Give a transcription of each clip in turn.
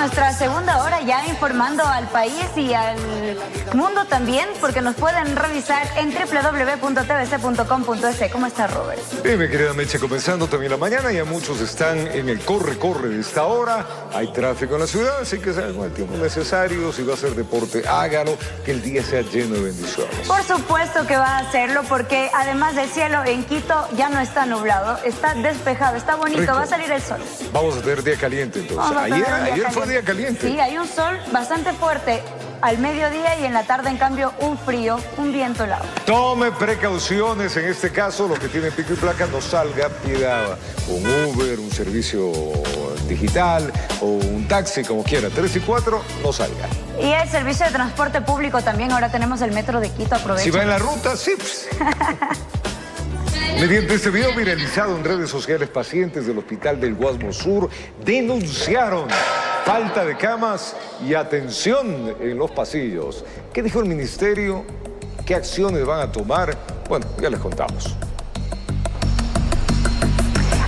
nuestra segunda hora ya informando al país y al mundo también, porque nos pueden revisar en www.tvc.com.es. ¿Cómo está, Robert? Bien, mi querida Meche, comenzando también la mañana, ya muchos están en el corre-corre de esta hora. Hay tráfico en la ciudad, así que salgan con el tiempo necesario. Si va a hacer deporte, hágalo, que el día sea lleno de bendiciones. Por supuesto que va a hacerlo, porque además del cielo en Quito ya no está nublado, está despejado, está bonito, Rico. Va a salir el sol. Vamos a tener día caliente entonces. Ayer fue día caliente. Sí, hay un sol bastante fuerte al mediodía y en la tarde, en cambio, un frío, un viento helado. Tome precauciones en este caso, los que tienen pico y placa, no salga, pida un Uber, un servicio digital o un taxi, como quiera. 3 y 4, no salga. Y el servicio de transporte público también, ahora tenemos el metro de Quito, aprovechen. Si va en la ruta, sí. Mediante este video viralizado en redes sociales, pacientes del Hospital del Guasmo Sur denunciaron falta de camas y atención en los pasillos. ¿Qué dijo el ministerio? ¿Qué acciones van a tomar? Bueno, ya les contamos.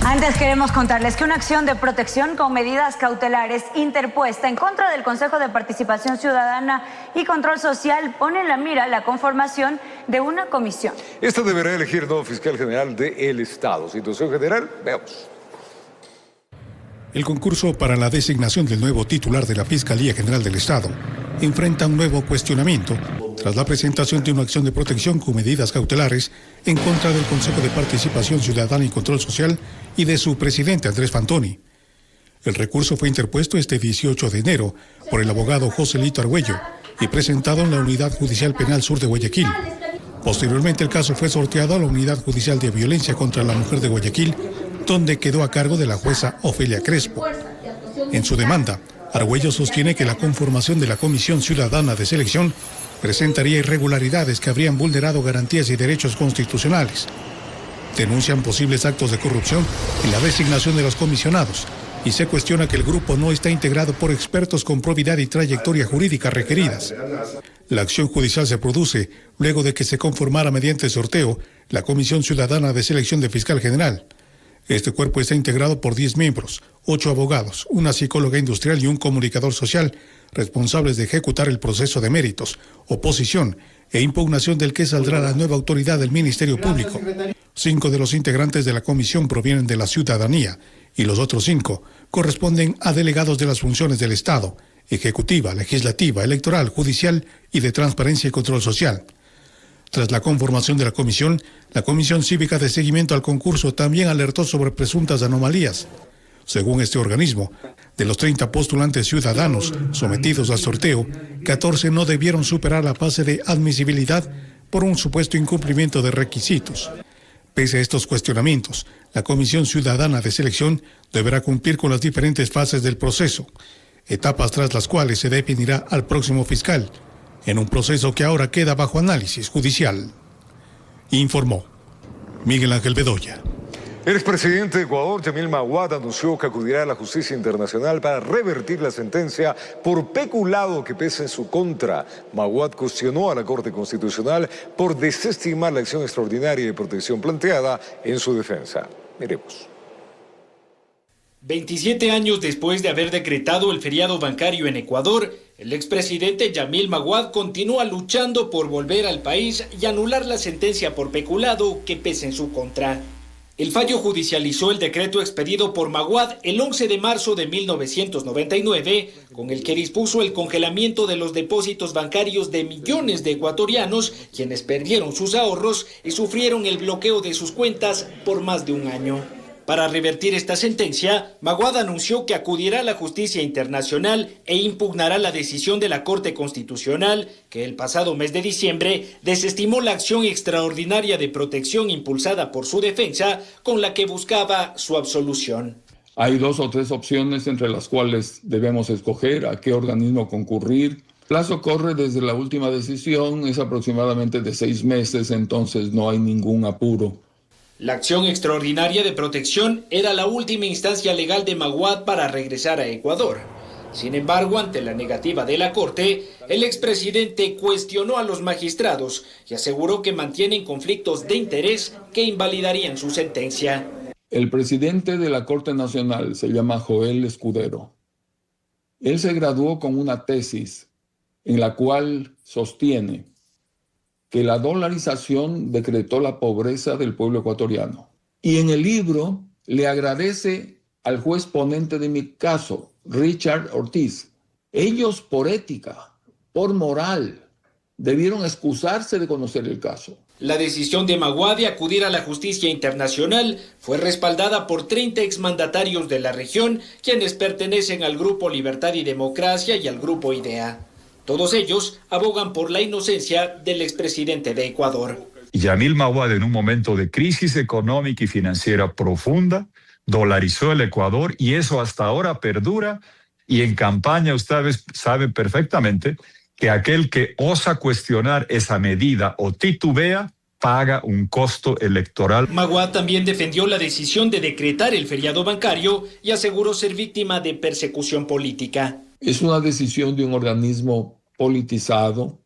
Antes queremos contarles que una acción de protección con medidas cautelares interpuesta en contra del Consejo de Participación Ciudadana y Control Social pone en la mira la conformación de una comisión. Esta deberá elegir nuevo fiscal general del Estado. Situación general, veamos. El concurso para la designación del nuevo titular de la Fiscalía General del Estado enfrenta un nuevo cuestionamiento tras la presentación de una acción de protección con medidas cautelares en contra del Consejo de Participación Ciudadana y Control Social y de su presidente Andrés Fantoni. El recurso fue interpuesto este 18 de enero por el abogado Joselito Argüello y presentado en la Unidad Judicial Penal Sur de Guayaquil. Posteriormente el caso fue sorteado a la Unidad Judicial de Violencia contra la Mujer de Guayaquil, donde quedó a cargo de la jueza Ofelia Crespo. En su demanda, Argüello sostiene que la conformación de la Comisión Ciudadana de Selección presentaría irregularidades que habrían vulnerado garantías y derechos constitucionales. Denuncian posibles actos de corrupción en la designación de los comisionados y se cuestiona que el grupo no está integrado por expertos con probidad y trayectoria jurídica requeridas. La acción judicial se produce luego de que se conformara mediante sorteo la Comisión Ciudadana de Selección de Fiscal General. Este cuerpo está integrado por 10 miembros, 8 abogados, una psicóloga industrial y un comunicador social, responsables de ejecutar el proceso de méritos, oposición e impugnación del que saldrá la nueva autoridad del Ministerio Público. 5 de los integrantes de la comisión provienen de la ciudadanía y los otros 5 corresponden a delegados de las funciones del Estado, ejecutiva, legislativa, electoral, judicial y de transparencia y control social. Tras la conformación de la Comisión Cívica de Seguimiento al Concurso también alertó sobre presuntas anomalías. Según este organismo, de los 30 postulantes ciudadanos sometidos al sorteo, 14 no debieron superar la fase de admisibilidad por un supuesto incumplimiento de requisitos. Pese a estos cuestionamientos, la Comisión Ciudadana de Selección deberá cumplir con las diferentes fases del proceso, etapas tras las cuales se definirá al próximo fiscal, en un proceso que ahora queda bajo análisis judicial. Informó Miguel Ángel Bedoya. El expresidente de Ecuador, Yamil Maguad, anunció que acudirá a la justicia internacional para revertir la sentencia por peculado que pesa en su contra. Maguad cuestionó a la Corte Constitucional por desestimar la acción extraordinaria de protección planteada en su defensa. Miremos. 27 años después de haber decretado el feriado bancario en Ecuador, el expresidente Yamil Maguad continúa luchando por volver al país y anular la sentencia por peculado que pesa en su contra. El fallo judicializó el decreto expedido por Maguad el 11 de marzo de 1999, con el que dispuso el congelamiento de los depósitos bancarios de millones de ecuatorianos, quienes perdieron sus ahorros y sufrieron el bloqueo de sus cuentas por más de un año. Para revertir esta sentencia, Maguad anunció que acudirá a la justicia internacional e impugnará la decisión de la Corte Constitucional, que el pasado mes de diciembre desestimó la acción extraordinaria de protección impulsada por su defensa, con la que buscaba su absolución. Hay 2 o 3 opciones entre las cuales debemos escoger a qué organismo concurrir. El plazo corre desde la última decisión, es aproximadamente de 6 meses, entonces no hay ningún apuro. La acción extraordinaria de protección era la última instancia legal de Maguad para regresar a Ecuador. Sin embargo, ante la negativa de la Corte, el expresidente cuestionó a los magistrados y aseguró que mantienen conflictos de interés que invalidarían su sentencia. El presidente de la Corte Nacional se llama Joel Escudero. Él se graduó con una tesis en la cual sostiene que la dolarización decretó la pobreza del pueblo ecuatoriano. Y en el libro le agradece al juez ponente de mi caso, Richard Ortiz. Ellos, por ética, por moral, debieron excusarse de conocer el caso. La decisión de Magua de acudir a la justicia internacional fue respaldada por 30 exmandatarios de la región, quienes pertenecen al Grupo Libertad y Democracia y al Grupo IDEA. Todos ellos abogan por la inocencia del expresidente de Ecuador. Yamil Maguad, en un momento de crisis económica y financiera profunda, dolarizó el Ecuador y eso hasta ahora perdura. Y en campaña ustedes saben perfectamente que aquel que osa cuestionar esa medida o titubea paga un costo electoral. Magua también defendió la decisión de decretar el feriado bancario y aseguró ser víctima de persecución política. Es una decisión de un organismo politizado,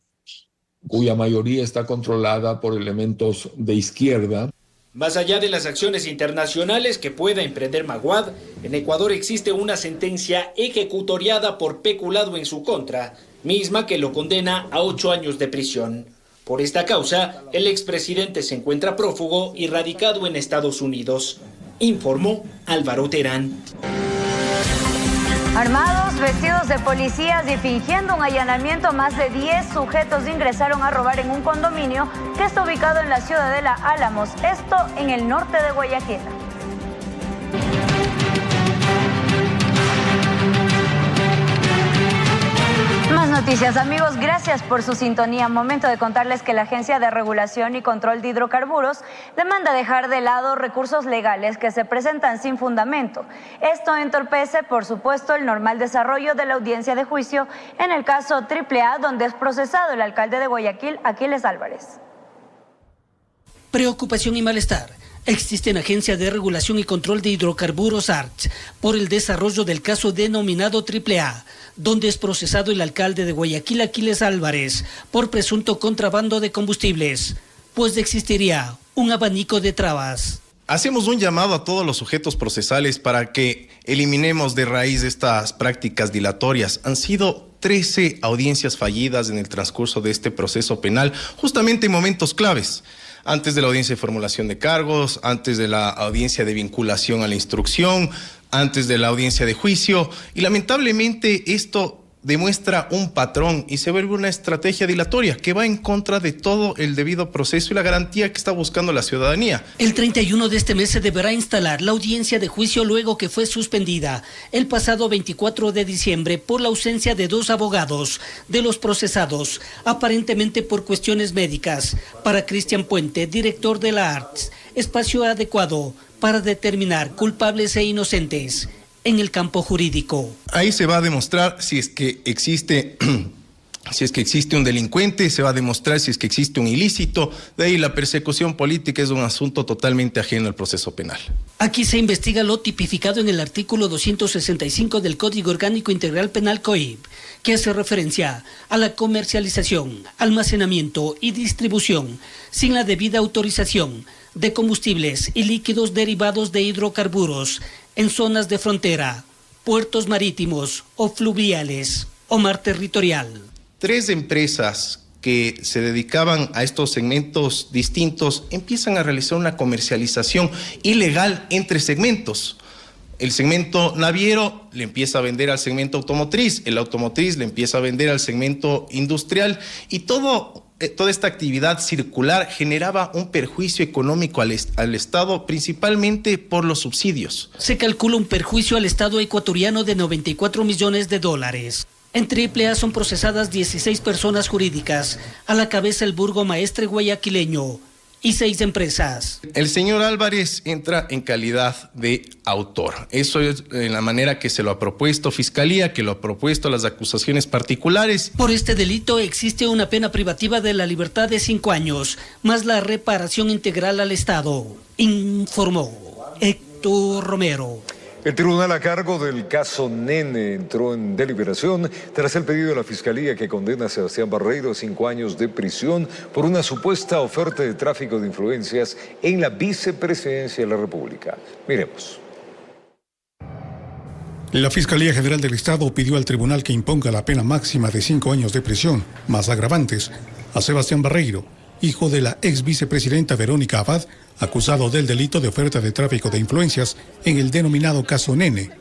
cuya mayoría está controlada por elementos de izquierda. Más allá de las acciones internacionales que pueda emprender Magua, en Ecuador existe una sentencia ejecutoriada por peculado en su contra, misma que lo condena a 8 años de prisión. Por esta causa, el expresidente se encuentra prófugo y radicado en Estados Unidos, informó Álvaro Terán. Armados, vestidos de policías y fingiendo un allanamiento, más de 10 sujetos ingresaron a robar en un condominio que está ubicado en la ciudadela Álamos, esto en el norte de Guayaquil. Más noticias, amigos, gracias por su sintonía. Momento de contarles que la Agencia de Regulación y Control de Hidrocarburos demanda dejar de lado recursos legales que se presentan sin fundamento. Esto entorpece, por supuesto, el normal desarrollo de la audiencia de juicio en el caso AAA, donde es procesado el alcalde de Guayaquil, Aquiles Álvarez. Preocupación y malestar existe en Agencia de Regulación y Control de Hidrocarburos ARCH por el desarrollo del caso denominado AAA, donde es procesado el alcalde de Guayaquil, Aquiles Álvarez, por presunto contrabando de combustibles, pues existiría un abanico de trabas. Hacemos un llamado a todos los sujetos procesales para que eliminemos de raíz estas prácticas dilatorias. Han sido 13 audiencias fallidas en el transcurso de este proceso penal, justamente en momentos claves. Antes de la audiencia de formulación de cargos, antes de la audiencia de vinculación a la instrucción, antes de la audiencia de juicio, y lamentablemente esto demuestra un patrón y se vuelve una estrategia dilatoria que va en contra de todo el debido proceso y la garantía que está buscando la ciudadanía. El 31 de este mes se deberá instalar la audiencia de juicio luego que fue suspendida el pasado 24 de diciembre por la ausencia de 2 abogados de los procesados, aparentemente por cuestiones médicas. Para Cristian Puente, director de la ARTS, espacio adecuado para determinar culpables e inocentes en el campo jurídico. Ahí se va a demostrar si es que existe un delincuente, se va a demostrar si es que existe un ilícito. De ahí la persecución política es un asunto totalmente ajeno al proceso penal. Aquí se investiga lo tipificado en el artículo 265 del Código Orgánico Integral Penal COIP, que hace referencia a la comercialización, almacenamiento y distribución sin la debida autorización de combustibles y líquidos derivados de hidrocarburos en zonas de frontera, puertos marítimos o fluviales o mar territorial. 3 empresas que se dedicaban a estos segmentos distintos empiezan a realizar una comercialización ilegal entre segmentos. El segmento naviero le empieza a vender al segmento automotriz, el automotriz le empieza a vender al segmento industrial y toda esta actividad circular generaba un perjuicio económico al Estado, principalmente por los subsidios. Se calcula un perjuicio al Estado ecuatoriano de $94 millones. En AAA son procesadas 16 personas jurídicas, a la cabeza el burgomaestre guayaquileño y 6 empresas. El señor Álvarez entra en calidad de autor. Eso es en la manera que se lo ha propuesto Fiscalía, que lo ha propuesto las acusaciones particulares. Por este delito existe una pena privativa de la libertad de 5 años, más la reparación integral al Estado, informó Héctor Romero. El tribunal a cargo del caso Nene entró en deliberación tras el pedido de la Fiscalía que condena a Sebastián Barreiro a 5 años de prisión por una supuesta oferta de tráfico de influencias en la vicepresidencia de la República. Miremos. La Fiscalía General del Estado pidió al tribunal que imponga la pena máxima de 5 años de prisión, más agravantes, a Sebastián Barreiro, hijo de la ex vicepresidenta Verónica Abad, acusado del delito de oferta de tráfico de influencias en el denominado caso Nene.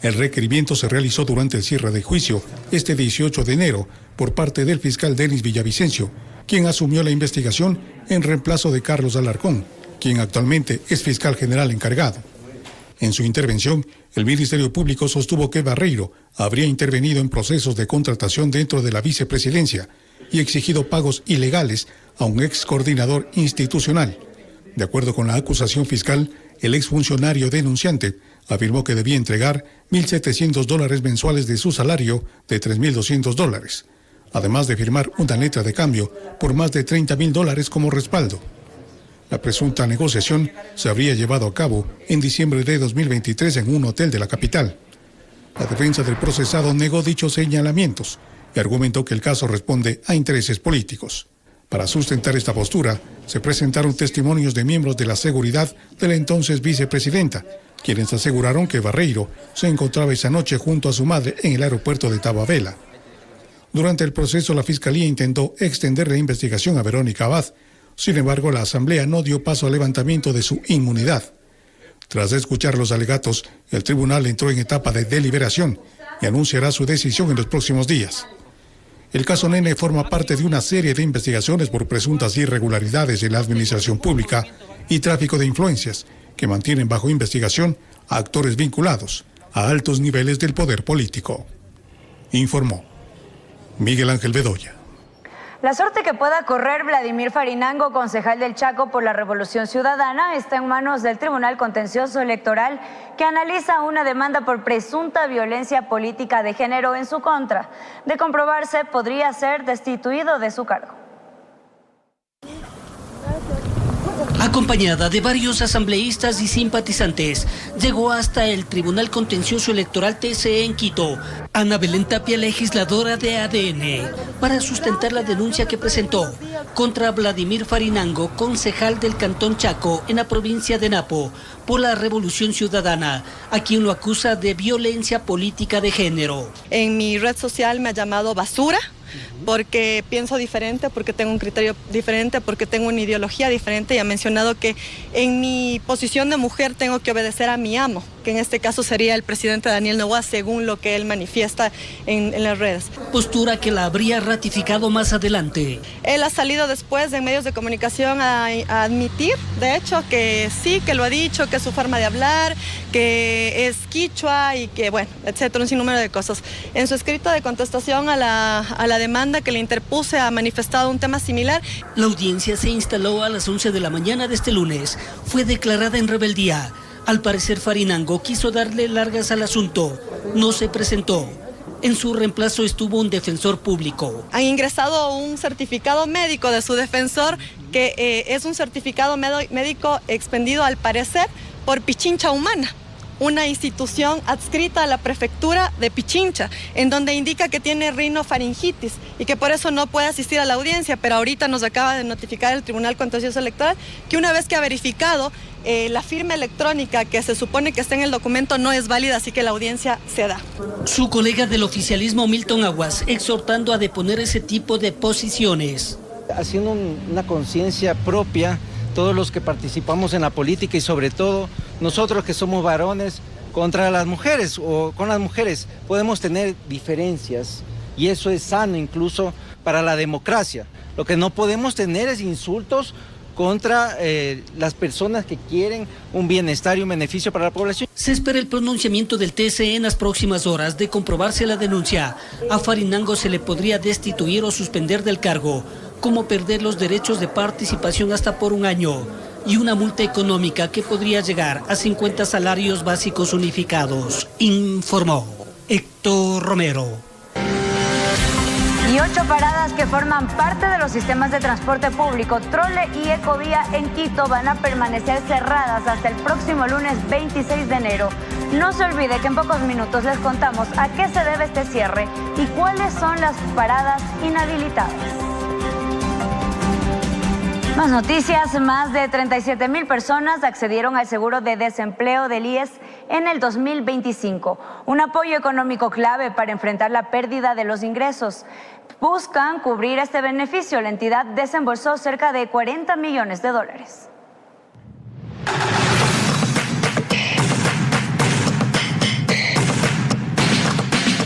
El requerimiento se realizó durante el cierre de juicio, este 18 de enero, por parte del fiscal Denis Villavicencio, quien asumió la investigación en reemplazo de Carlos Alarcón, quien actualmente es fiscal general encargado. En su intervención, el Ministerio Público sostuvo que Barreiro habría intervenido en procesos de contratación dentro de la vicepresidencia y exigido pagos ilegales a un ex coordinador institucional. De acuerdo con la acusación fiscal, el exfuncionario denunciante afirmó que debía entregar $1.700 mensuales de su salario de $3.200, además de firmar una letra de cambio por más de $30.000 como respaldo. La presunta negociación se habría llevado a cabo en diciembre de 2023 en un hotel de la capital. La defensa del procesado negó dichos señalamientos y argumentó que el caso responde a intereses políticos. Para sustentar esta postura, se presentaron testimonios de miembros de la seguridad de la entonces vicepresidenta, quienes aseguraron que Barreiro se encontraba esa noche junto a su madre en el aeropuerto de Tababela. Durante el proceso, la Fiscalía intentó extender la investigación a Verónica Abad. Sin embargo, la Asamblea no dio paso al levantamiento de su inmunidad. Tras escuchar los alegatos, el tribunal entró en etapa de deliberación y anunciará su decisión en los próximos días. El caso Nene forma parte de una serie de investigaciones por presuntas irregularidades en la administración pública y tráfico de influencias que mantienen bajo investigación a actores vinculados a altos niveles del poder político. Informó Miguel Ángel Bedoya. La suerte que pueda correr Vladimir Farinango, concejal del Chaco por la Revolución Ciudadana, está en manos del Tribunal Contencioso Electoral, que analiza una demanda por presunta violencia política de género en su contra. De comprobarse, podría ser destituido de su cargo. Acompañada de varios asambleístas y simpatizantes, llegó hasta el Tribunal Contencioso Electoral TCE en Quito, Ana Belén Tapia, legisladora de ADN, para sustentar la denuncia que presentó contra Vladimir Farinango, concejal del Cantón Chaco en la provincia de Napo, por la Revolución Ciudadana, a quien lo acusa de violencia política de género. En mi red social me ha llamado basura, porque pienso diferente, porque tengo un criterio diferente, porque tengo una ideología diferente, y ha mencionado que en mi posición de mujer tengo que obedecer a mi amo, que en este caso sería el presidente Daniel Noboa, según lo que él manifiesta en las redes. Postura que la habría ratificado más adelante. Él ha salido después en medios de comunicación a admitir, de hecho, que sí, que lo ha dicho, que es su forma de hablar, que es quichua y que, bueno, etcétera, un sinnúmero de cosas. En su escrito de contestación a la demanda que le interpuse ha manifestado un tema similar. La audiencia se instaló a las 11 de la mañana de este lunes. Fue declarada en rebeldía. Al parecer, Farinango quiso darle largas al asunto. No se presentó. En su reemplazo estuvo un defensor público. Han ingresado un certificado médico de su defensor, que es un certificado médico expendido al parecer por Pichincha Humana, una institución adscrita a la prefectura de Pichincha, en donde indica que tiene rinofaringitis y que por eso no puede asistir a la audiencia, pero ahorita nos acaba de notificar el Tribunal Contencioso Electoral que una vez que ha verificado la firma electrónica que se supone que está en el documento no es válida, así que la audiencia se da. Su colega del oficialismo, Milton Aguas, exhortando a deponer ese tipo de posiciones. Haciendo una conciencia propia, todos los que participamos en la política y sobre todo nosotros que somos varones, contra las mujeres o con las mujeres podemos tener diferencias y eso es sano incluso para la democracia. Lo que no podemos tener es insultos contra las personas que quieren un bienestar y un beneficio para la población. Se espera el pronunciamiento del TCE en las próximas horas. De comprobarse la denuncia, a Farinango se le podría destituir o suspender del cargo, como perder los derechos de participación hasta por 1 año y una multa económica que podría llegar a 50 salarios básicos unificados, informó Héctor Romero. Y 8 paradas que forman parte de los sistemas de transporte público, Trole y Ecovía en Quito van a permanecer cerradas hasta el próximo lunes 26 de enero. No se olvide que en pocos minutos les contamos a qué se debe este cierre y cuáles son las paradas inhabilitadas. Más noticias, más de 37,000 personas accedieron al seguro de desempleo del IES en el 2025. Un apoyo económico clave para enfrentar la pérdida de los ingresos. Buscan cubrir este beneficio. La entidad desembolsó cerca de $40 millones.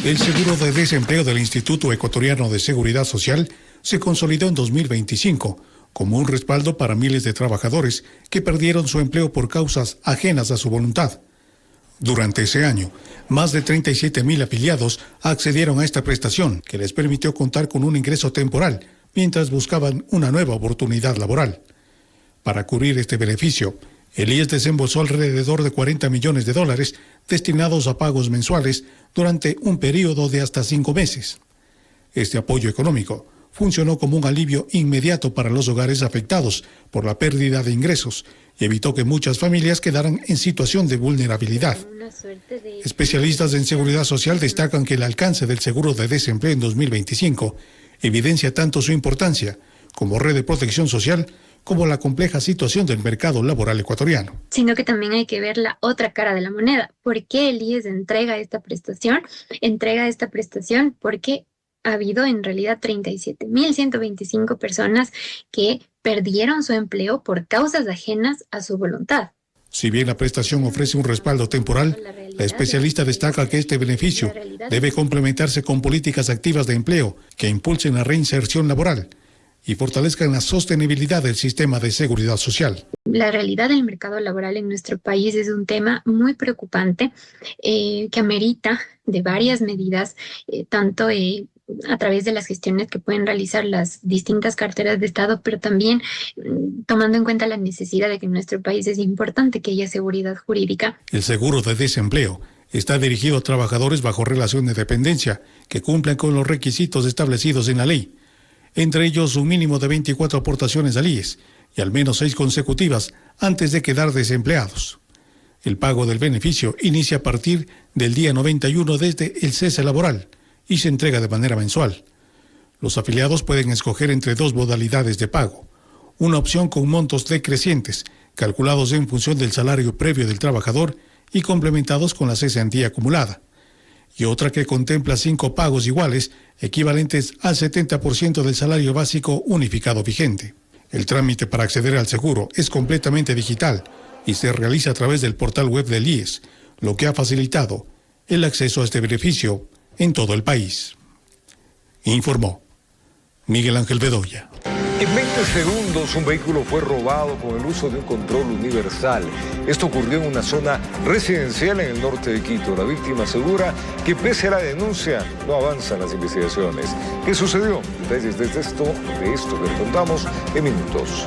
El seguro de desempleo del Instituto Ecuatoriano de Seguridad Social se consolidó en 2025 como un respaldo para miles de trabajadores que perdieron su empleo por causas ajenas a su voluntad. Durante ese año, más de 37.000 afiliados accedieron a esta prestación que les permitió contar con un ingreso temporal mientras buscaban una nueva oportunidad laboral. Para cubrir este beneficio, el IES desembolsó alrededor de $40 millones destinados a pagos mensuales durante un periodo de hasta 5 meses. Este apoyo económico funcionó como un alivio inmediato para los hogares afectados por la pérdida de ingresos y evitó que muchas familias quedaran en situación de vulnerabilidad. Especialistas en seguridad social destacan que el alcance del seguro de desempleo en 2025 evidencia tanto su importancia como red de protección social como la compleja situación del mercado laboral ecuatoriano. Sino que también hay que ver la otra cara de la moneda. ¿Por qué el IES entrega esta prestación? Entrega esta prestación porque ha habido en realidad 37.125 personas que perdieron su empleo por causas ajenas a su voluntad. Si bien la prestación ofrece un respaldo temporal, la especialista destaca que este beneficio debe complementarse con políticas activas de empleo que impulsen la reinserción laboral y fortalezcan la sostenibilidad del sistema de seguridad social. La realidad del mercado laboral en nuestro país es un tema muy preocupante que amerita de varias medidas, tanto a través de las gestiones que pueden realizar las distintas carteras de Estado, pero también tomando en cuenta la necesidad de que en nuestro país es importante que haya seguridad jurídica. El seguro de desempleo está dirigido a trabajadores bajo relación de dependencia que cumplan con los requisitos establecidos en la ley, entre ellos un mínimo de 24 aportaciones al IES y al menos 6 consecutivas antes de quedar desempleados. El pago del beneficio inicia a partir del día 91 desde el cese laboral y se entrega de manera mensual. Los afiliados pueden escoger entre 2 modalidades de pago, una opción con montos decrecientes, calculados en función del salario previo del trabajador y complementados con la cesantía acumulada, y otra que contempla 5 pagos iguales, equivalentes al 70% del salario básico unificado vigente. El trámite para acceder al seguro es completamente digital y se realiza a través del portal web del IES, lo que ha facilitado el acceso a este beneficio en todo el país. Informó Miguel Ángel Bedoya. En 20 segundos un vehículo fue robado con el uso de un control universal. Esto ocurrió en una zona residencial en el norte de Quito. La víctima asegura que pese a la denuncia no avanzan las investigaciones. ¿Qué sucedió? Detalles de esto que les contamos en minutos.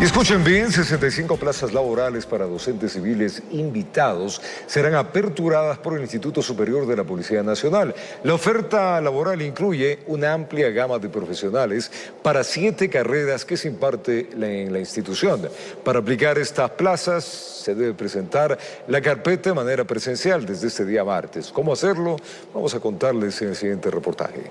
Y escuchen bien, 65 plazas laborales para docentes civiles invitados serán aperturadas por el Instituto Superior de la Policía Nacional. La oferta laboral incluye una amplia gama de profesionales para 7 carreras que se imparte en la institución. Para aplicar estas plazas se debe presentar la carpeta de manera presencial desde este día martes. ¿Cómo hacerlo? Vamos a contarles en el siguiente reportaje.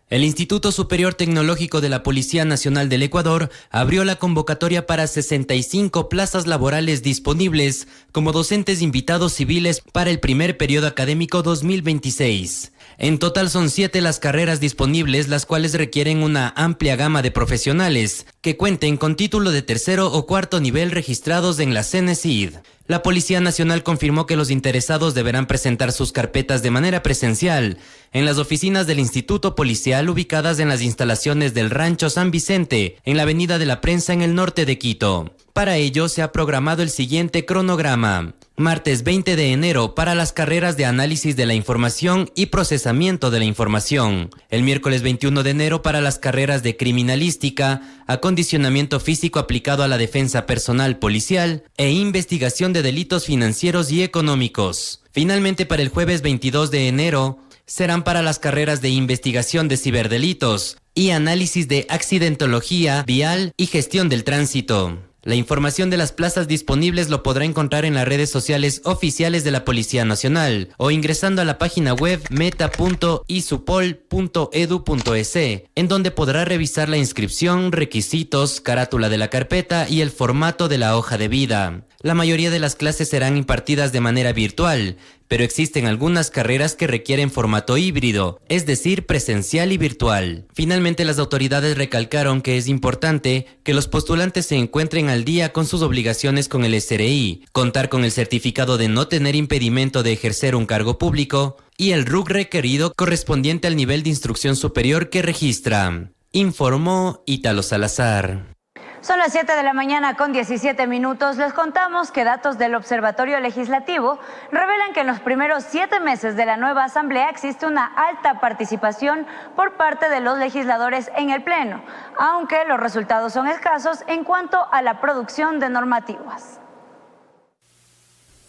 El Instituto Superior Tecnológico de la Policía Nacional del Ecuador abrió la convocatoria para 65 plazas laborales disponibles como docentes invitados civiles para el primer periodo académico 2026. En total son 7 las carreras disponibles, las cuales requieren una amplia gama de profesionales que cuenten con título de 3er o 4º nivel registrados en la CNCID. La Policía Nacional confirmó que los interesados deberán presentar sus carpetas de manera presencial en las oficinas del Instituto Policial ubicadas en las instalaciones del Rancho San Vicente, en la Avenida de la Prensa en el norte de Quito. Para ello se ha programado el siguiente cronograma. Martes 20 de enero para las carreras de análisis de la información y procesamiento de la información. El miércoles 21 de enero para las carreras de criminalística, acondicionamiento físico aplicado a la defensa personal policial e investigación de delitos financieros y económicos. Finalmente, para el jueves 22 de enero serán para las carreras de investigación de ciberdelitos y análisis de accidentología vial y gestión del tránsito. La información de las plazas disponibles lo podrá encontrar en las redes sociales oficiales de la Policía Nacional o ingresando a la página web meta.isupol.edu.es, en donde podrá revisar la inscripción, requisitos, carátula de la carpeta y el formato de la hoja de vida. La mayoría de las clases serán impartidas de manera virtual, pero existen algunas carreras que requieren formato híbrido, es decir, presencial y virtual. Finalmente, las autoridades recalcaron que es importante que los postulantes se encuentren al día con sus obligaciones con el SRI, contar con el certificado de no tener impedimento de ejercer un cargo público y el RUC requerido correspondiente al nivel de instrucción superior que registra. Informó Ítalo Salazar. Son las 7 de la mañana con 17 minutos. Les contamos que datos del Observatorio Legislativo revelan que en los primeros 7 meses de la nueva Asamblea existe una alta participación por parte de los legisladores en el Pleno, aunque los resultados son escasos en cuanto a la producción de normativas.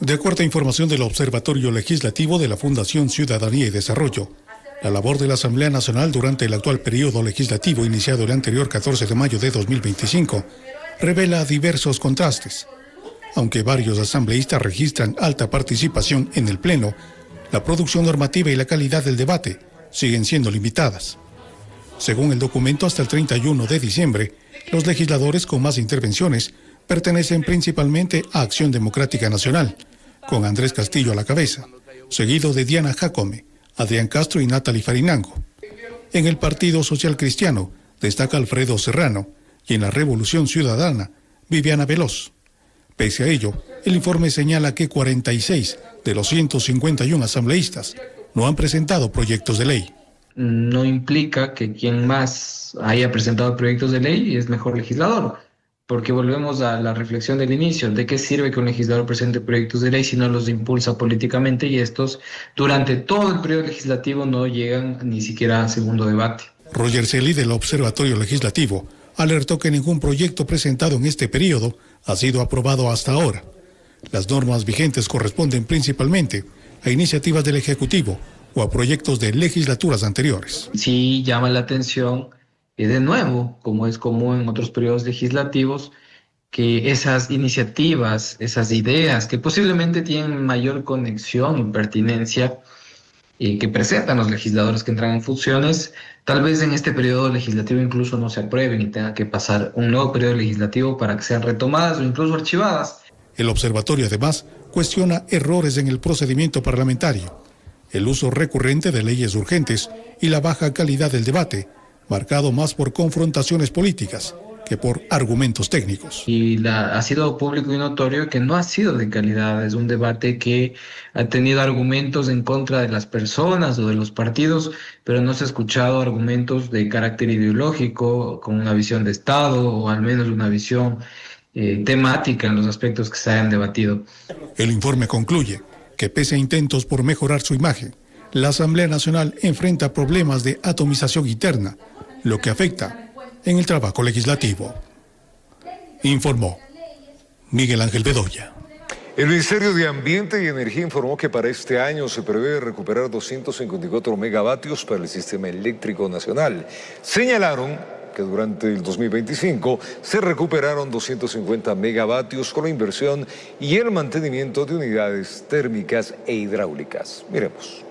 De acuerdo a información del Observatorio Legislativo de la Fundación Ciudadanía y Desarrollo, la labor de la Asamblea Nacional durante el actual periodo legislativo iniciado el anterior 14 de mayo de 2025 revela diversos contrastes. Aunque varios asambleístas registran alta participación en el Pleno, la producción normativa y la calidad del debate siguen siendo limitadas. Según el documento, hasta el 31 de diciembre, los legisladores con más intervenciones pertenecen principalmente a Acción Democrática Nacional, con Andrés Castillo a la cabeza, seguido de Diana Jacome, Adrián Castro y Natalie Farinango. En el Partido Social Cristiano destaca Alfredo Serrano y en la Revolución Ciudadana, Viviana Veloz. Pese a ello, el informe señala que 46 de los 151 asambleístas no han presentado proyectos de ley. No implica que quien más haya presentado proyectos de ley es mejor legislador, porque volvemos a la reflexión del inicio. ¿De qué sirve que un legislador presente proyectos de ley si no los impulsa políticamente y estos durante todo el periodo legislativo no llegan ni siquiera a segundo debate? Roger Celi del Observatorio Legislativo alertó que ningún proyecto presentado en este periodo ha sido aprobado hasta ahora. Las normas vigentes corresponden principalmente a iniciativas del Ejecutivo o a proyectos de legislaturas anteriores. Sí llama la atención de nuevo, como es común en otros periodos legislativos, que esas iniciativas, esas ideas que posiblemente tienen mayor conexión y pertinencia que presentan los legisladores que entran en funciones, tal vez en este periodo legislativo incluso no se aprueben y tenga que pasar un nuevo periodo legislativo para que sean retomadas o incluso archivadas. El observatorio además cuestiona errores en el procedimiento parlamentario, el uso recurrente de leyes urgentes y la baja calidad del debate, marcado más por confrontaciones políticas que por argumentos técnicos. Y ha sido público y notorio que no ha sido de calidad. Es un debate que ha tenido argumentos en contra de las personas o de los partidos, pero no se ha escuchado argumentos de carácter ideológico, con una visión de Estado o al menos una visión temática en los aspectos que se hayan debatido. El informe concluye que pese a intentos por mejorar su imagen, la Asamblea Nacional enfrenta problemas de atomización interna, lo que afecta en el trabajo legislativo. Informó Miguel Ángel Bedoya. El Ministerio de Ambiente y Energía informó que para este año se prevé recuperar 254 megavatios para el sistema eléctrico nacional. Señalaron que durante el 2025 se recuperaron 250 megavatios con la inversión y el mantenimiento de unidades térmicas e hidráulicas. Miremos.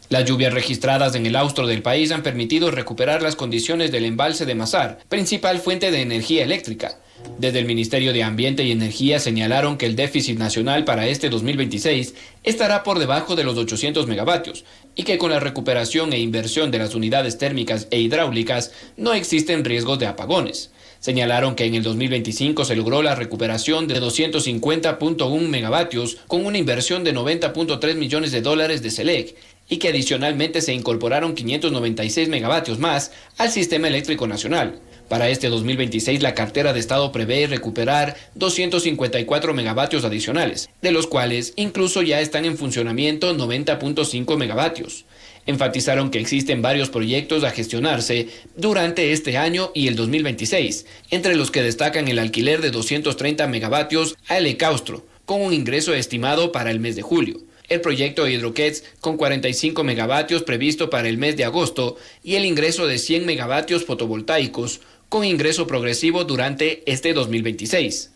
Las lluvias registradas en el austro del país han permitido recuperar las condiciones del embalse de Mazar, principal fuente de energía eléctrica. Desde el Ministerio de Ambiente y Energía señalaron que el déficit nacional para este 2026 estará por debajo de los 800 megavatios y que con la recuperación e inversión de las unidades térmicas e hidráulicas no existen riesgos de apagones. Señalaron que en el 2025 se logró la recuperación de 250.1 megavatios con una inversión de $90.3 millones de SELEC y que adicionalmente se incorporaron 596 megavatios más al sistema eléctrico nacional. Para este 2026 la cartera de Estado prevé recuperar 254 megavatios adicionales, de los cuales incluso ya están en funcionamiento 90.5 megavatios. Enfatizaron que existen varios proyectos a gestionarse durante este año y el 2026, entre los que destacan el alquiler de 230 megavatios a Elecaustro, con un ingreso estimado para el mes de julio. El proyecto Hidroquets con 45 megavatios previsto para el mes de agosto y el ingreso de 100 megavatios fotovoltaicos con ingreso progresivo durante este 2026.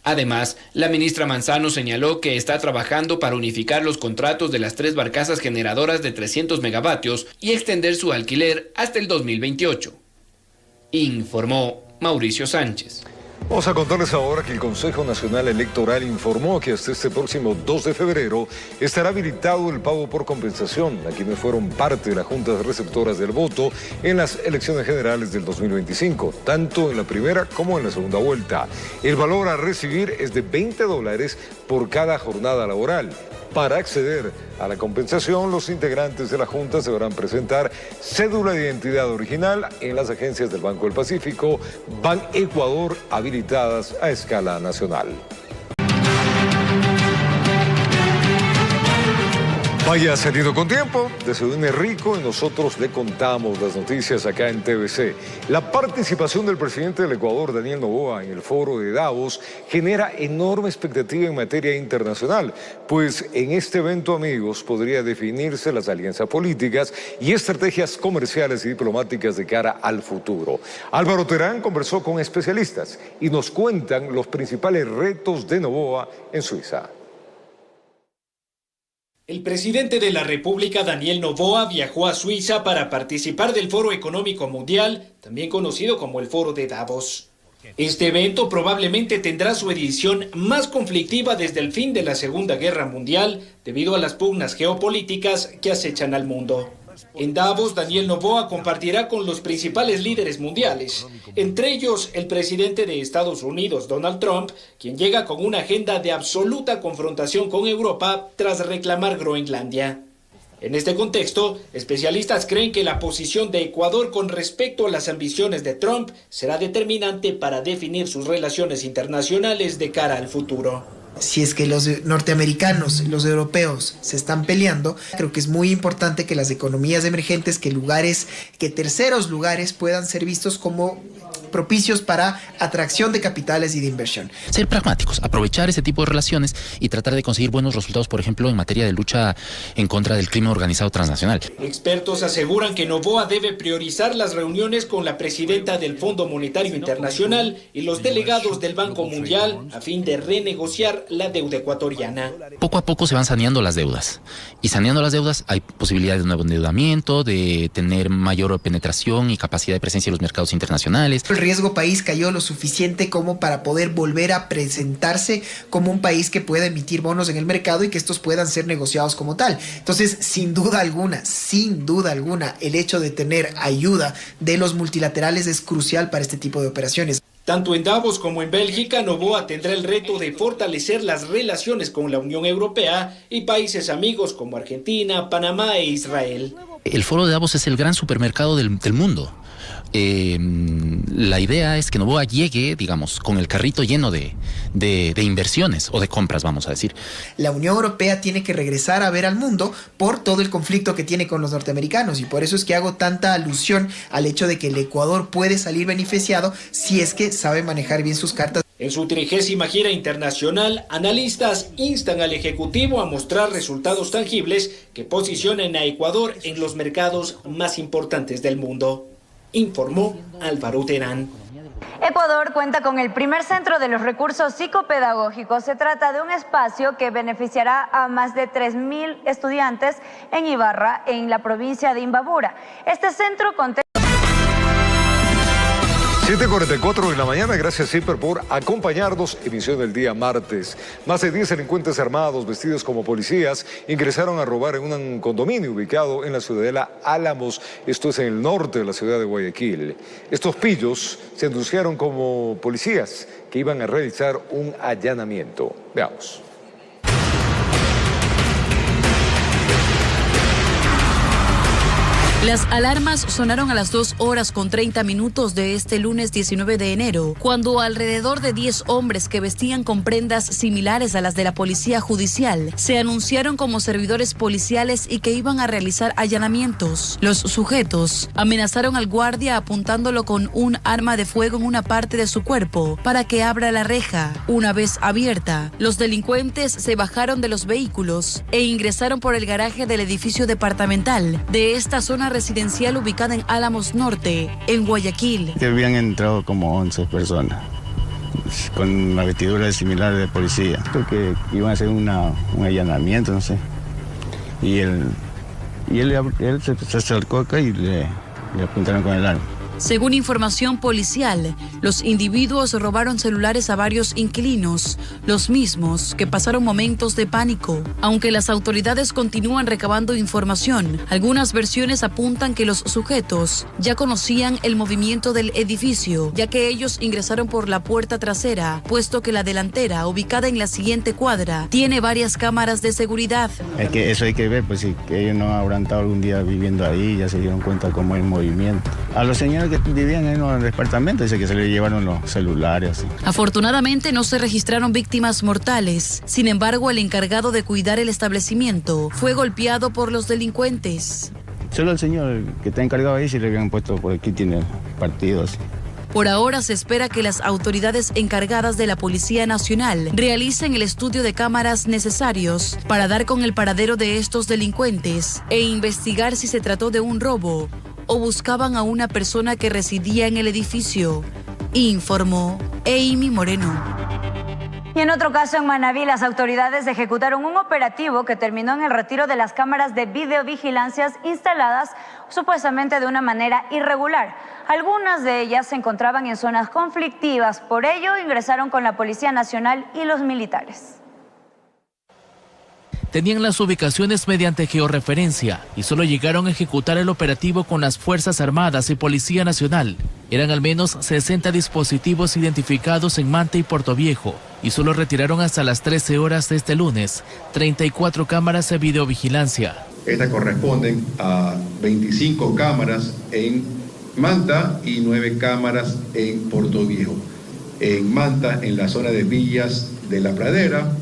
Además, la ministra Manzano señaló que está trabajando para unificar los contratos de las 3 barcazas generadoras de 300 megavatios y extender su alquiler hasta el 2028. Informó Mauricio Sánchez. Vamos a contarles ahora que el Consejo Nacional Electoral informó que hasta este próximo 2 de febrero estará habilitado el pago por compensación a quienes fueron parte de las juntas receptoras del voto en las elecciones generales del 2025, tanto en la primera como en la segunda vuelta. El valor a recibir es de $20 por cada jornada laboral. Para acceder a la compensación, los integrantes de la Junta deberán presentar cédula de identidad original en las agencias del Banco del Pacífico, Banecuador, habilitadas a escala nacional. Vaya saliendo con tiempo, desayune rico y nosotros le contamos las noticias acá en TVC. La participación del presidente del Ecuador, Daniel Noboa, en el foro de Davos genera enorme expectativa en materia internacional, pues en este evento, amigos, podría definirse las alianzas políticas y estrategias comerciales y diplomáticas de cara al futuro. Álvaro Terán conversó con especialistas y nos cuentan los principales retos de Noboa en Suiza. El presidente de la República, Daniel Noboa, viajó a Suiza para participar del Foro Económico Mundial, también conocido como el Foro de Davos. Este evento probablemente tendrá su edición más conflictiva desde el fin de la Segunda Guerra Mundial, debido a las pugnas geopolíticas que acechan al mundo. En Davos, Daniel Noboa compartirá con los principales líderes mundiales, entre ellos el presidente de Estados Unidos, Donald Trump, quien llega con una agenda de absoluta confrontación con Europa tras reclamar Groenlandia. En este contexto, especialistas creen que la posición de Ecuador con respecto a las ambiciones de Trump será determinante para definir sus relaciones internacionales de cara al futuro. Si es que los norteamericanos, los europeos se están peleando, creo que es muy importante que las economías emergentes, que terceros lugares puedan ser vistos como propicios para atracción de capitales y de inversión. Ser pragmáticos, aprovechar ese tipo de relaciones y tratar de conseguir buenos resultados, por ejemplo, en materia de lucha en contra del crimen organizado transnacional. Expertos aseguran que Noboa debe priorizar las reuniones con la presidenta del Fondo Monetario Internacional y los delegados del Banco Mundial a fin de renegociar la deuda ecuatoriana. Poco a poco se van saneando las deudas y saneando las deudas hay posibilidades de nuevo endeudamiento, de tener mayor penetración y capacidad de presencia en los mercados internacionales. El riesgo país cayó lo suficiente como para poder volver a presentarse como un país que pueda emitir bonos en el mercado y que estos puedan ser negociados como tal. Entonces, sin duda alguna, el hecho de tener ayuda de los multilaterales es crucial para este tipo de operaciones. Tanto en Davos como en Bélgica, Noboa tendrá el reto de fortalecer las relaciones con la Unión Europea y países amigos como Argentina, Panamá e Israel. El Foro de Davos es el gran supermercado del mundo. La idea es que Noboa llegue, digamos, con el carrito lleno de inversiones o de compras, vamos a decir. La Unión Europea tiene que regresar a ver al mundo por todo el conflicto que tiene con los norteamericanos y por eso es que hago tanta alusión al hecho de que el Ecuador puede salir beneficiado si es que sabe manejar bien sus cartas. En su 30ª gira internacional, analistas instan al Ejecutivo a mostrar resultados tangibles que posicionen a Ecuador en los mercados más importantes del mundo. Informó Álvaro Terán. Ecuador cuenta con el primer centro de los recursos psicopedagógicos. Se trata de un espacio que beneficiará a más de 3.000 estudiantes en Ibarra, en la provincia de Imbabura. Este centro contempla 7:44 de la mañana, gracias Ciper por acompañarnos, emisión del día martes. Más de 10 delincuentes armados vestidos como policías ingresaron a robar en un condominio ubicado en la ciudadela Álamos, esto es en el norte de la ciudad de Guayaquil. Estos pillos se anunciaron como policías que iban a realizar un allanamiento. Veamos. Las alarmas sonaron a las 2:30 de este lunes 19 de enero, cuando alrededor de 10 hombres que vestían con prendas similares a las de la policía judicial se anunciaron como servidores policiales y que iban a realizar allanamientos. Los sujetos amenazaron al guardia apuntándolo con un arma de fuego en una parte de su cuerpo para que abra la reja. Una vez abierta, los delincuentes se bajaron de los vehículos e ingresaron por el garaje del edificio departamental de esta zona residencial ubicada en Álamos Norte, en Guayaquil. Habían entrado como 11 personas con una vestidura similar de policía. Creo que iban a hacer un allanamiento, no sé. Y él se acercó acá y le apuntaron con el arma. Según información policial, los individuos robaron celulares a varios inquilinos, los mismos que pasaron momentos de pánico. Aunque las autoridades continúan recabando información, algunas versiones apuntan que los sujetos ya conocían el movimiento del edificio, ya que ellos ingresaron por la puerta trasera, puesto que la delantera, ubicada en la siguiente cuadra, tiene varias cámaras de seguridad. Es que eso hay que ver, pues si ellos no habrán estado algún día viviendo ahí, ya se dieron cuenta cómo es el movimiento. A los señores que vivían en el departamento, dice que se le llevaron los celulares. Así. Afortunadamente no se registraron víctimas mortales. Sin embargo, el encargado de cuidar el establecimiento fue golpeado por los delincuentes. Solo el señor que está encargado ahí, si le habían puesto por aquí, tiene partido así. Por ahora se espera que las autoridades encargadas de la Policía Nacional realicen el estudio de cámaras necesarios para dar con el paradero de estos delincuentes e investigar si se trató de un robo o buscaban a una persona que residía en el edificio, informó Amy Moreno. Y en otro caso, en Manabí, las autoridades ejecutaron un operativo que terminó en el retiro de las cámaras de videovigilancias instaladas supuestamente de una manera irregular. Algunas de ellas se encontraban en zonas conflictivas, por ello ingresaron con la Policía Nacional y los militares. Tenían las ubicaciones mediante georreferencia y solo llegaron a ejecutar el operativo con las Fuerzas Armadas y Policía Nacional. Eran al menos 60 dispositivos identificados en Manta y Puerto Viejo y solo retiraron hasta las 13 horas de este lunes 34 cámaras de videovigilancia. Estas corresponden a 25 cámaras en Manta y 9 cámaras en Puerto Viejo. En Manta, en la zona de Villas de la Pradera,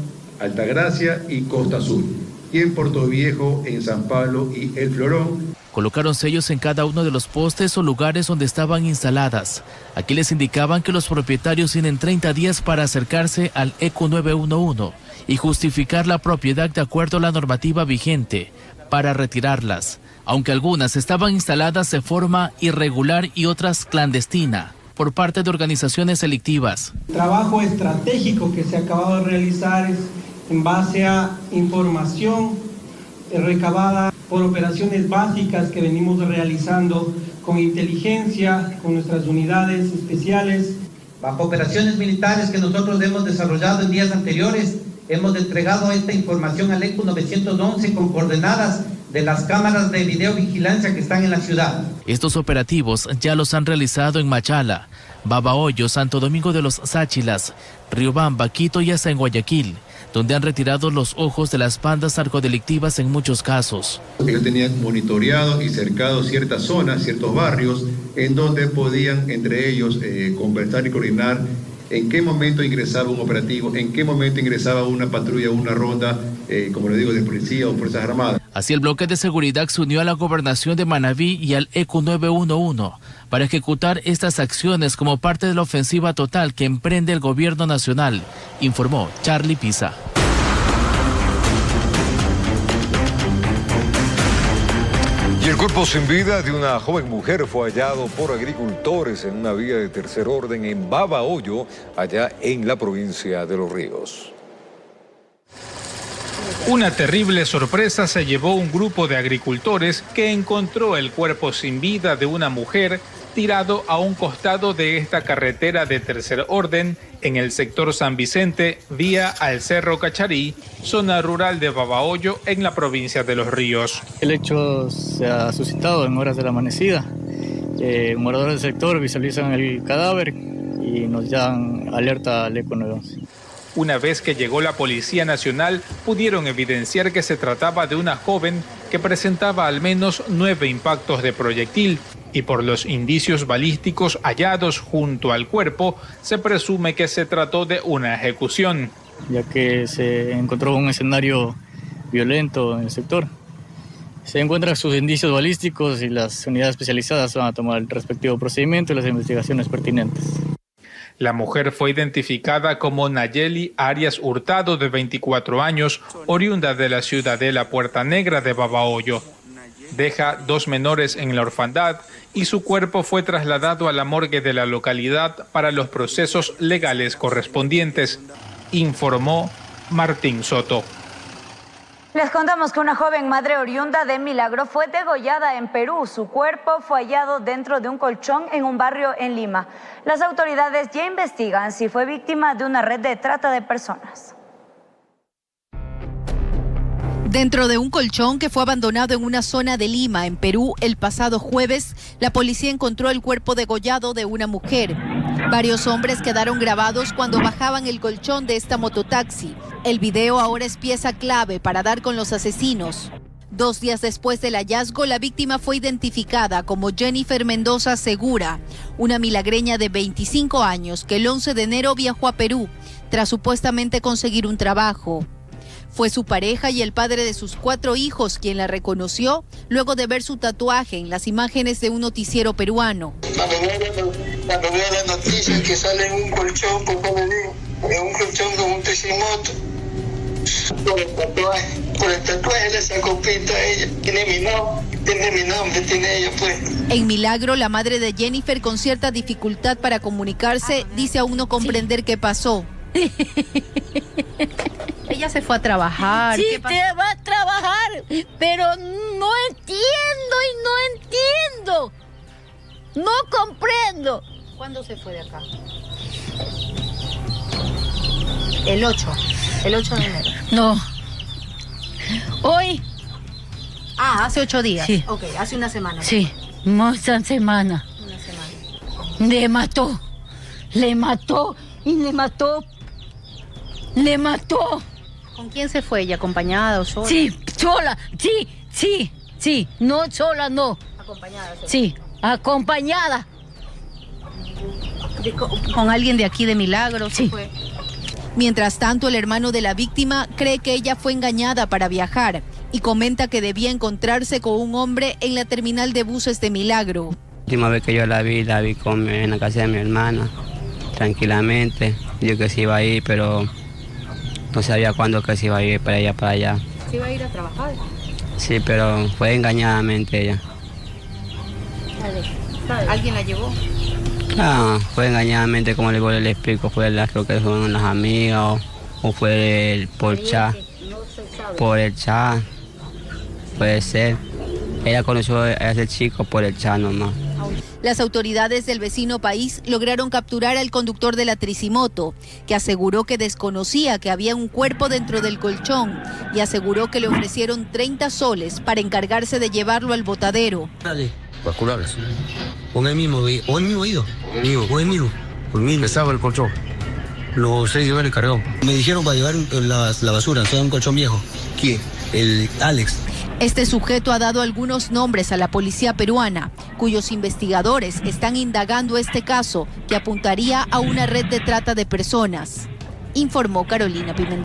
Altagracia y Costa Azul, y en Puerto Viejo, en San Pablo y El Florón. Colocaron sellos en cada uno de los postes o lugares donde estaban instaladas. Aquí les indicaban que los propietarios tienen 30 días para acercarse al ECU 911 y justificar la propiedad de acuerdo a la normativa vigente para retirarlas, aunque algunas estaban instaladas de forma irregular y otras clandestina por parte de organizaciones delictivas. El trabajo estratégico que se ha acabado de realizar es en base a información recabada por operaciones básicas que venimos realizando con inteligencia, con nuestras unidades especiales. Bajo operaciones militares que nosotros hemos desarrollado en días anteriores, hemos entregado esta información al ECU 911 con coordenadas de las cámaras de videovigilancia que están en la ciudad. Estos operativos ya los han realizado en Machala, Babahoyo, Santo Domingo de los Sáchilas, Riobamba, Quito y hasta en Guayaquil, donde han retirado los ojos de las bandas narcodelictivas en muchos casos. Ellos tenían monitoreado y cercado ciertas zonas, ciertos barrios, en donde podían entre ellos conversar y coordinar en qué momento ingresaba un operativo, en qué momento ingresaba una patrulla o una ronda, como le digo, de policía o Fuerzas Armadas. Así el bloque de seguridad se unió a la gobernación de Manabí y al ECU 911 para ejecutar estas acciones como parte de la ofensiva total que emprende el gobierno nacional, informó Charlie Pisa. Y el cuerpo sin vida de una joven mujer fue hallado por agricultores en una vía de tercer orden en Babahoyo, allá en la provincia de Los Ríos. Una terrible sorpresa se llevó un grupo de agricultores que encontró el cuerpo sin vida de una mujer tirado a un costado de esta carretera de tercer orden en el sector San Vicente, vía al Cerro Cacharí, zona rural de Babahoyo en la provincia de Los Ríos. El hecho se ha suscitado en horas de la amanecida. Moradores del sector visualizan el cadáver y nos dan alerta al ECU 911. Una vez que llegó la Policía Nacional, pudieron evidenciar que se trataba de una joven que presentaba al menos 9 impactos de proyectil y por los indicios balísticos hallados junto al cuerpo, se presume que se trató de una ejecución. Ya que se encontró un escenario violento en el sector. Se encuentran sus indicios balísticos y las unidades especializadas van a tomar el respectivo procedimiento y las investigaciones pertinentes. La mujer fue identificada como Nayeli Arias Hurtado, de 24 años, oriunda de la ciudadela Puerta Negra de Babahoyo. Deja 2 menores en la orfandad y su cuerpo fue trasladado a la morgue de la localidad para los procesos legales correspondientes, informó Martín Soto. Les contamos que una joven madre oriunda de Milagro fue degollada en Perú. Su cuerpo fue hallado dentro de un colchón en un barrio en Lima. Las autoridades ya investigan si fue víctima de una red de trata de personas. Dentro de un colchón que fue abandonado en una zona de Lima, en Perú, el pasado jueves, la policía encontró el cuerpo degollado de una mujer. Varios hombres quedaron grabados cuando bajaban el colchón de esta mototaxi. El video ahora es pieza clave para dar con los asesinos. 2 días después del hallazgo, la víctima fue identificada como Jennifer Mendoza Segura, una milagreña de 25 años que el 11 de enero viajó a Perú tras supuestamente conseguir un trabajo. Fue su pareja y el padre de sus 4 hijos quien la reconoció luego de ver su tatuaje en las imágenes de un noticiero peruano. Cuando veo las noticias que sale en un colchón, en un colchón con un tresimoto, por el tatuaje le sacó pinta a ella. Tiene mi nombre, tiene ella pues. En Milagro, la madre de Jennifer, con cierta dificultad para comunicarse, dice aún no comprender qué pasó. Ella se fue a trabajar. Sí, te va a trabajar, pero no entiendo y no entiendo. No comprendo. ¿Cuándo se fue de acá? El 8 de enero. No. Hoy. Ah, hace 8 días. Sí. Ok, hace una semana. Sí, una semana. Una semana. Le mató y le mató. ¿Con quién se fue ella? ¿Acompañada o sola? Sí, sola. Sí. No sola, no. Acompañada. Sola. Sí, acompañada. ¿Con alguien de aquí de Milagro? Sí. Fue. Mientras tanto, el hermano de la víctima cree que ella fue engañada para viajar y comenta que debía encontrarse con un hombre en la terminal de buses de Milagro. La última vez que yo la vi en la casa de mi hermana, tranquilamente. Yo que se iba a ir, pero no sabía cuándo que se iba a ir para allá. ¿Se iba a ir a trabajar? Sí, pero fue engañadamente ella. ¿Alguien la llevó? Ah, fue engañadamente, como le explico, creo que fueron las amigas o fue por chat. Por el chat, puede ser. Ella conoció a ese chico por el chat nomás. Las autoridades del vecino país lograron capturar al conductor de la tricimoto, que aseguró que desconocía que había un cuerpo dentro del colchón y aseguró que le ofrecieron 30 soles para encargarse de llevarlo al botadero. Vasculares. Con el mismo ido. Con el mismo. Por mí pesaba el colchón. Lo sé llevar el cargón. Me dijeron para llevar la basura, o sea, un colchón viejo. ¿Quién? El Alex. Este sujeto ha dado algunos nombres a la policía peruana, cuyos investigadores están indagando este caso que apuntaría a una red de trata de personas, informó Carolina Pimentel.